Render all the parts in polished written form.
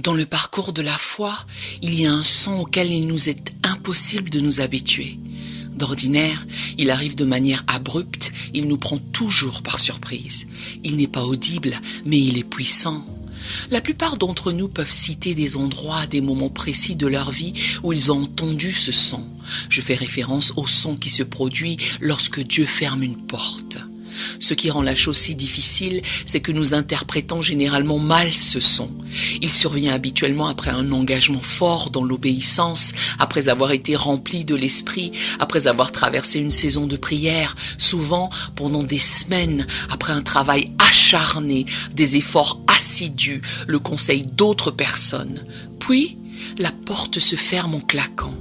Dans le parcours de la foi, il y a un son auquel il nous est impossible de nous habituer. D'ordinaire, il arrive de manière abrupte, il nous prend toujours par surprise. Il n'est pas audible, mais il est puissant. La plupart d'entre nous peuvent citer des endroits, des moments précis de leur vie où ils ont entendu ce son. Je fais référence au son qui se produit lorsque Dieu ferme une porte. Ce qui rend la chose si difficile, c'est que nous interprétons généralement mal ce son. Il survient habituellement après un engagement fort dans l'obéissance, après avoir été rempli de l'esprit, après avoir traversé une saison de prière, souvent pendant des semaines, après un travail acharné, des efforts assidus, le conseil d'autres personnes. Puis, la porte se ferme en claquant.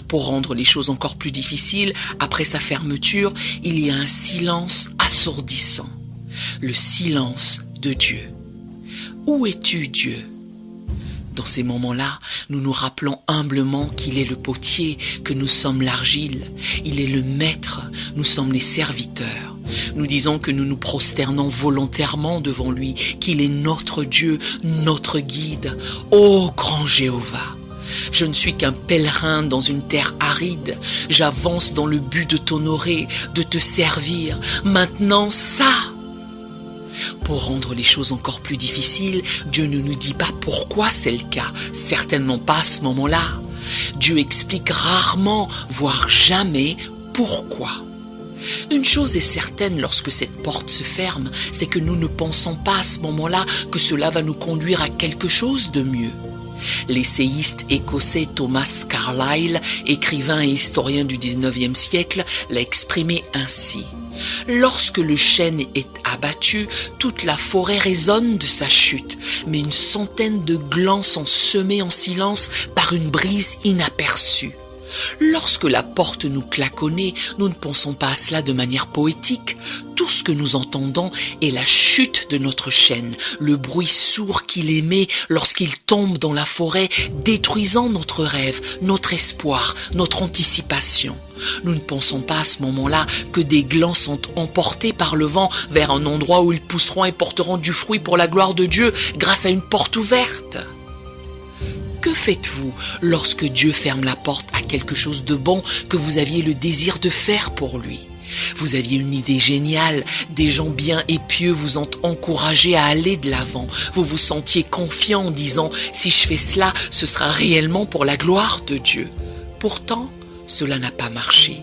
Pour rendre les choses encore plus difficiles, après sa fermeture, il y a un silence assourdissant. Le silence de Dieu. Où es-tu, Dieu? Dans ces moments-là, nous nous rappelons humblement qu'il est le potier, que nous sommes l'argile. Il est le maître, nous sommes les serviteurs. Nous disons que nous nous prosternons volontairement devant lui, qu'il est notre Dieu, notre guide. Ô grand Jéhovah! Je ne suis qu'un pèlerin dans une terre aride. J'avance dans le but de t'honorer, de te servir. Maintenant, ça! Pour rendre les choses encore plus difficiles, Dieu ne nous dit pas pourquoi c'est le cas, certainement pas à ce moment-là. Dieu explique rarement, voire jamais, pourquoi. Une chose est certaine lorsque cette porte se ferme, c'est que nous ne pensons pas à ce moment-là que cela va nous conduire à quelque chose de mieux. L'essayiste écossais Thomas Carlyle, écrivain et historien du XIXe siècle, l'a exprimé ainsi. Lorsque le chêne est abattu, toute la forêt résonne de sa chute, mais une centaine de glands sont semés en silence par une brise inaperçue. Lorsque la porte nous claquonnait, nous ne pensons pas à cela de manière poétique. Tout ce que nous entendons est la chute de notre chêne, le bruit sourd qu'il émet lorsqu'il tombe dans la forêt, détruisant notre rêve, notre espoir, notre anticipation. Nous ne pensons pas à ce moment-là que des glands sont emportés par le vent vers un endroit où ils pousseront et porteront du fruit pour la gloire de Dieu grâce à une porte ouverte. Que faites-vous lorsque Dieu ferme la porte à quelque chose de bon que vous aviez le désir de faire pour lui? Vous aviez une idée géniale, des gens bien et pieux vous ont encouragé à aller de l'avant. Vous vous sentiez confiant en disant « si je fais cela, ce sera réellement pour la gloire de Dieu ». Pourtant, cela n'a pas marché.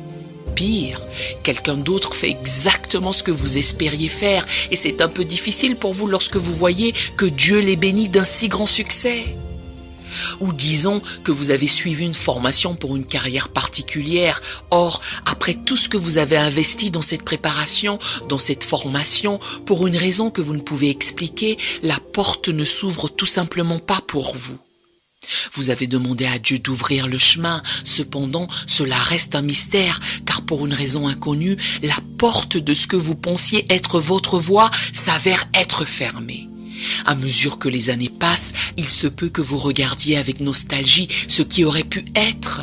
Pire, quelqu'un d'autre fait exactement ce que vous espériez faire et c'est un peu difficile pour vous lorsque vous voyez que Dieu les bénit d'un si grand succès. Ou disons que vous avez suivi une formation pour une carrière particulière. Or, après tout ce que vous avez investi dans cette préparation, dans cette formation, pour une raison que vous ne pouvez expliquer, la porte ne s'ouvre tout simplement pas pour vous. Vous avez demandé à Dieu d'ouvrir le chemin, cependant cela reste un mystère, car pour une raison inconnue, la porte de ce que vous pensiez être votre voie s'avère être fermée. À mesure que les années passent, il se peut que vous regardiez avec nostalgie ce qui aurait pu être.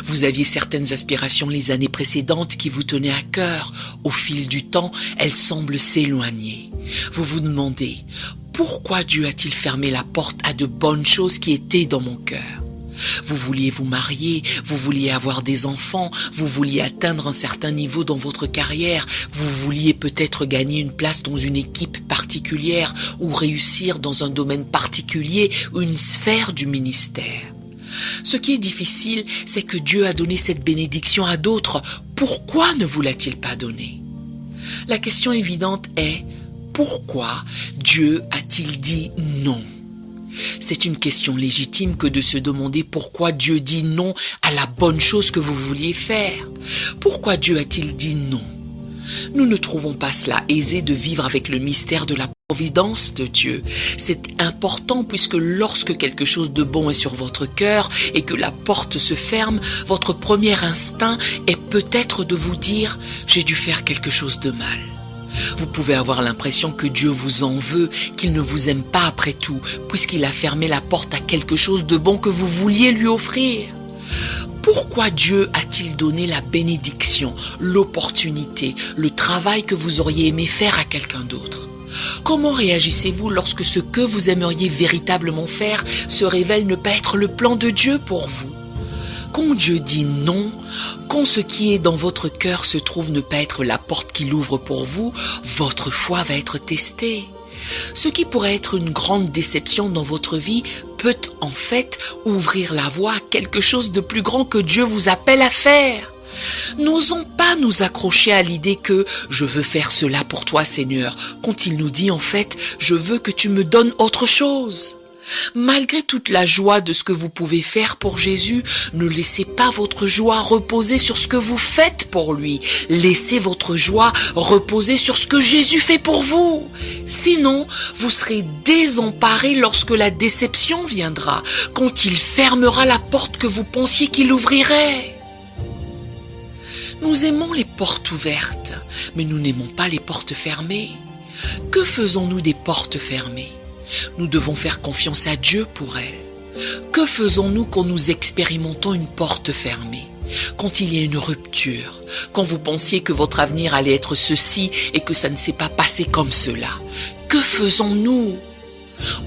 Vous aviez certaines aspirations les années précédentes qui vous tenaient à cœur. Au fil du temps, elles semblent s'éloigner. Vous vous demandez, pourquoi Dieu a-t-il fermé la porte à de bonnes choses qui étaient dans mon cœur? Vous vouliez vous marier, vous vouliez avoir des enfants, vous vouliez atteindre un certain niveau dans votre carrière, vous vouliez peut-être gagner une place dans une équipe particulière ou réussir dans un domaine particulier ou une sphère du ministère. Ce qui est difficile, c'est que Dieu a donné cette bénédiction à d'autres. Pourquoi ne vous l'a-t-il pas donnée? La question évidente est, pourquoi Dieu a-t-il dit non? C'est une question légitime que de se demander pourquoi Dieu dit non à la bonne chose que vous vouliez faire. Pourquoi Dieu a-t-il dit non? Nous ne trouvons pas cela aisé de vivre avec le mystère de la providence de Dieu. C'est important puisque lorsque quelque chose de bon est sur votre cœur et que la porte se ferme, votre premier instinct est peut-être de vous dire « j'ai dû faire quelque chose de mal ». Vous pouvez avoir l'impression que Dieu vous en veut, qu'il ne vous aime pas après tout, puisqu'il a fermé la porte à quelque chose de bon que vous vouliez lui offrir. Pourquoi Dieu a-t-il donné la bénédiction, l'opportunité, le travail que vous auriez aimé faire à quelqu'un d'autre? Comment réagissez-vous lorsque ce que vous aimeriez véritablement faire se révèle ne pas être le plan de Dieu pour vous? Quand Dieu dit non, quand ce qui est dans votre cœur se trouve ne pas être la porte qu'il ouvre pour vous, votre foi va être testée. Ce qui pourrait être une grande déception dans votre vie peut en fait ouvrir la voie à quelque chose de plus grand que Dieu vous appelle à faire. N'osons pas nous accrocher à l'idée que « je veux faire cela pour toi Seigneur » quand il nous dit en fait « je veux que tu me donnes autre chose ». Malgré toute la joie de ce que vous pouvez faire pour Jésus, ne laissez pas votre joie reposer sur ce que vous faites pour lui. Laissez votre joie reposer sur ce que Jésus fait pour vous. Sinon, vous serez désemparés lorsque la déception viendra, quand il fermera la porte que vous pensiez qu'il ouvrirait. Nous aimons les portes ouvertes, mais nous n'aimons pas les portes fermées. Que faisons-nous des portes fermées ? Nous devons faire confiance à Dieu pour elles. Que faisons-nous quand nous expérimentons une porte fermée? Quand il y a une rupture, quand vous pensiez que votre avenir allait être ceci et que ça ne s'est pas passé comme cela, que faisons-nous?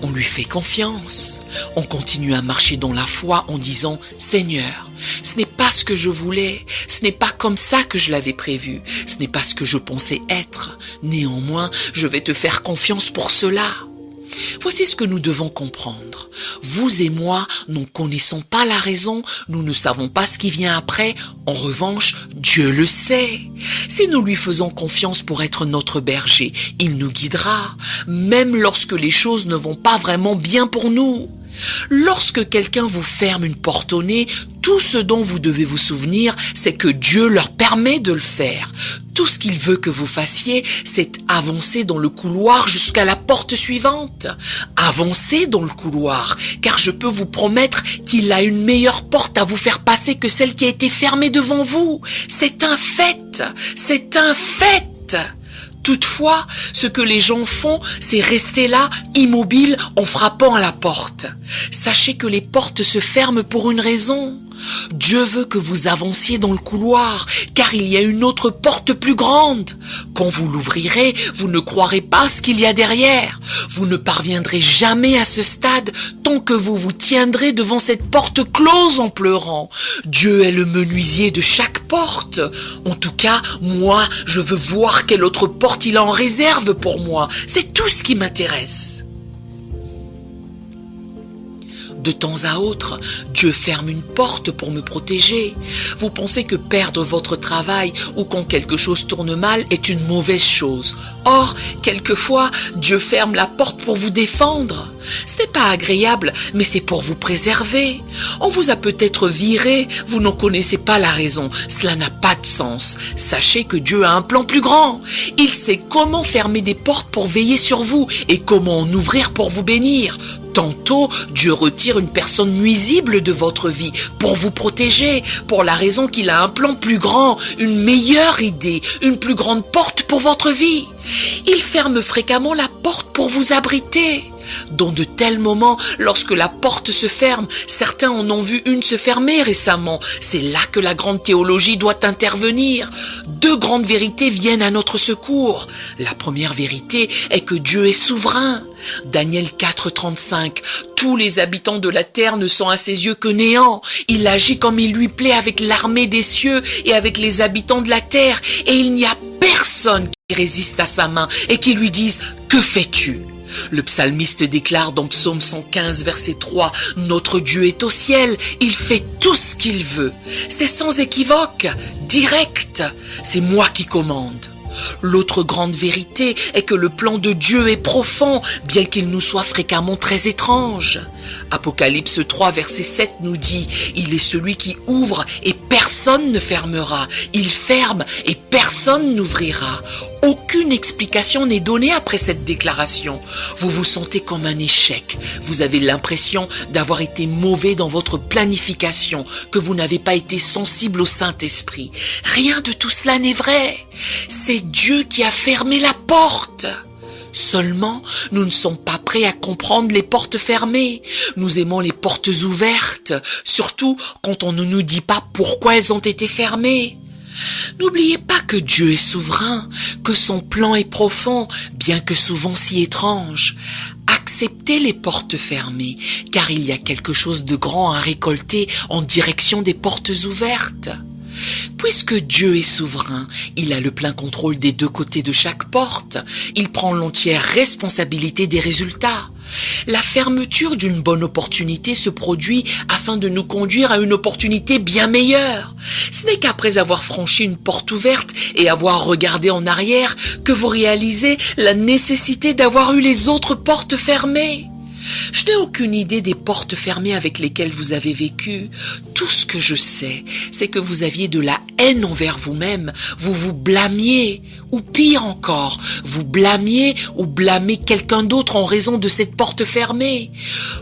On lui fait confiance. On continue à marcher dans la foi en disant « Seigneur, ce n'est pas ce que je voulais, ce n'est pas comme ça que je l'avais prévu, ce n'est pas ce que je pensais être. Néanmoins, je vais te faire confiance pour cela. » Voici ce que nous devons comprendre. Vous et moi, nous ne connaissons pas la raison, nous ne savons pas ce qui vient après. En revanche, Dieu le sait. Si nous lui faisons confiance pour être notre berger, il nous guidera, même lorsque les choses ne vont pas vraiment bien pour nous. Lorsque quelqu'un vous ferme une porte au nez, tout ce dont vous devez vous souvenir, c'est que Dieu leur permet de le faire. Tout ce qu'il veut que vous fassiez, c'est avancer dans le couloir jusqu'à la porte suivante. Avancez dans le couloir, car je peux vous promettre qu'il a une meilleure porte à vous faire passer que celle qui a été fermée devant vous. C'est un fait, c'est un fait. Toutefois, ce que les gens font, c'est rester là, immobiles, en frappant à la porte. Sachez que les portes se ferment pour une raison. Dieu veut que vous avanciez dans le couloir, car il y a une autre porte plus grande. Quand vous l'ouvrirez, vous ne croirez pas ce qu'il y a derrière. Vous ne parviendrez jamais à ce stade tant que vous vous tiendrez devant cette porte close en pleurant. Dieu est le menuisier de chaque porte. En tout cas, moi, je veux voir quelle autre porte il a en réserve pour moi. C'est tout ce qui m'intéresse. De temps à autre, Dieu ferme une porte pour me protéger. Vous pensez que perdre votre travail ou quand quelque chose tourne mal est une mauvaise chose. Or, quelquefois, Dieu ferme la porte pour vous défendre. Ce n'est pas agréable, mais c'est pour vous préserver. On vous a peut-être viré, vous n'en connaissez pas la raison. Cela n'a pas de sens. Sachez que Dieu a un plan plus grand. Il sait comment fermer des portes pour veiller sur vous et comment en ouvrir pour vous bénir. Tantôt, Dieu retire une personne nuisible de votre vie pour vous protéger, pour la raison qu'il a un plan plus grand, une meilleure idée, une plus grande porte pour votre vie. Il ferme fréquemment la porte pour vous abriter. Dans de tels moments, lorsque la porte se ferme, certains en ont vu une se fermer récemment. C'est là que la grande théologie doit intervenir. Deux grandes vérités viennent à notre secours. La première vérité est que Dieu est souverain. Daniel 4,35. Tous les habitants de la terre ne sont à ses yeux que néant. Il agit comme il lui plaît avec l'armée des cieux et avec les habitants de la terre. Et il n'y a personne qui résiste à sa main et qui lui dise « Que fais-tu » ? Le psalmiste déclare dans Psaume 115, verset 3, « Notre Dieu est au ciel, il fait tout ce qu'il veut. » C'est sans équivoque, direct, c'est moi qui commande. L'autre grande vérité est que le plan de Dieu est profond, bien qu'il nous soit fréquemment très étrange. Apocalypse 3, verset 7 nous dit « Il est celui qui ouvre et personne ne fermera. Il ferme et personne n'ouvrira. » Aucune explication n'est donnée après cette déclaration. Vous vous sentez comme un échec. Vous avez l'impression d'avoir été mauvais dans votre planification, que vous n'avez pas été sensible au Saint-Esprit. Rien de tout cela n'est vrai. C'est Dieu qui a fermé la porte. Seulement, nous ne sommes pas prêts à comprendre les portes fermées. Nous aimons les portes ouvertes, surtout quand on ne nous dit pas pourquoi elles ont été fermées. N'oubliez pas que Dieu est souverain, que son plan est profond, bien que souvent si étrange. Acceptez les portes fermées, car il y a quelque chose de grand à récolter en direction des portes ouvertes. Puisque Dieu est souverain, il a le plein contrôle des deux côtés de chaque porte. Il prend l'entière responsabilité des résultats. La fermeture d'une bonne opportunité se produit afin de nous conduire à une opportunité bien meilleure. Ce n'est qu'après avoir franchi une porte ouverte et avoir regardé en arrière que vous réalisez la nécessité d'avoir eu les autres portes fermées. Je n'ai aucune idée des portes fermées avec lesquelles vous avez vécu. Tout ce que je sais, c'est que vous aviez de la haine envers vous-même, vous vous blâmiez, ou pire encore, vous blâmiez ou blâmez quelqu'un d'autre en raison de cette porte fermée.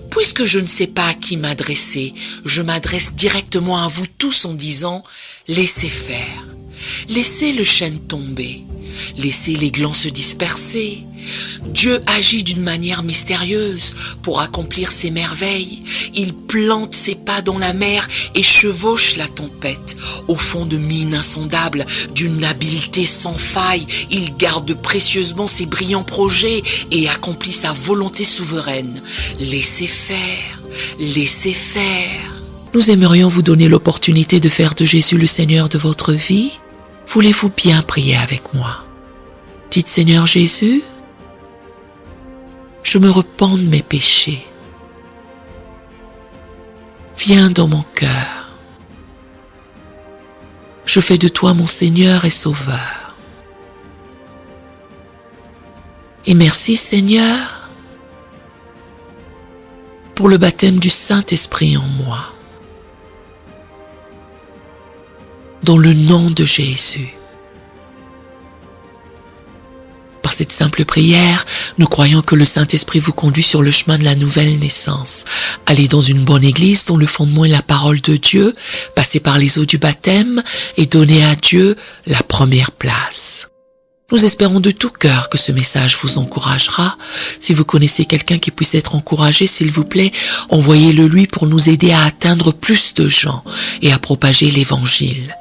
Puisque je ne sais pas à qui m'adresser, je m'adresse directement à vous tous en disant « Laissez faire, laissez le chêne tomber, laissez les glands se disperser ». Dieu agit d'une manière mystérieuse pour accomplir ses merveilles. Il plante ses pas dans la mer et chevauche la tempête. Au fond de mines insondables, d'une habileté sans faille, il garde précieusement ses brillants projets et accomplit sa volonté souveraine. Laissez faire, laissez faire. Nous aimerions vous donner l'opportunité de faire de Jésus le Seigneur de votre vie. Voulez-vous bien prier avec moi? Dites Seigneur Jésus, je me repens de mes péchés. Viens dans mon cœur. Je fais de toi mon Seigneur et Sauveur. Et merci Seigneur pour le baptême du Saint-Esprit en moi. Dans le nom de Jésus. Par cette simple prière, nous croyons que le Saint-Esprit vous conduit sur le chemin de la nouvelle naissance. Allez dans une bonne église dont le fondement est la parole de Dieu, passez par les eaux du baptême et donnez à Dieu la première place. Nous espérons de tout cœur que ce message vous encouragera. Si vous connaissez quelqu'un qui puisse être encouragé, s'il vous plaît, envoyez-le lui pour nous aider à atteindre plus de gens et à propager l'Évangile.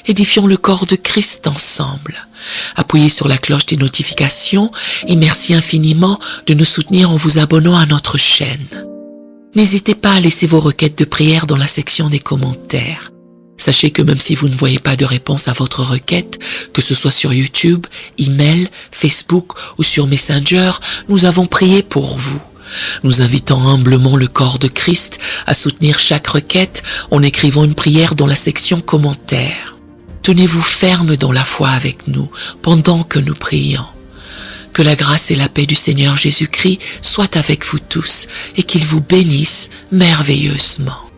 Édifions le corps de Christ ensemble. Appuyez sur la cloche des notifications et merci infiniment de nous soutenir en vous abonnant à notre chaîne. N'hésitez pas à laisser vos requêtes de prière dans la section des commentaires. Sachez que même si vous ne voyez pas de réponse à votre requête, que ce soit sur YouTube, email, Facebook ou sur Messenger, nous avons prié pour vous. Nous invitons humblement le corps de Christ à soutenir chaque requête en écrivant une prière dans la section commentaires. Tenez-vous ferme dans la foi avec nous pendant que nous prions. Que la grâce et la paix du Seigneur Jésus-Christ soient avec vous tous et qu'il vous bénisse merveilleusement.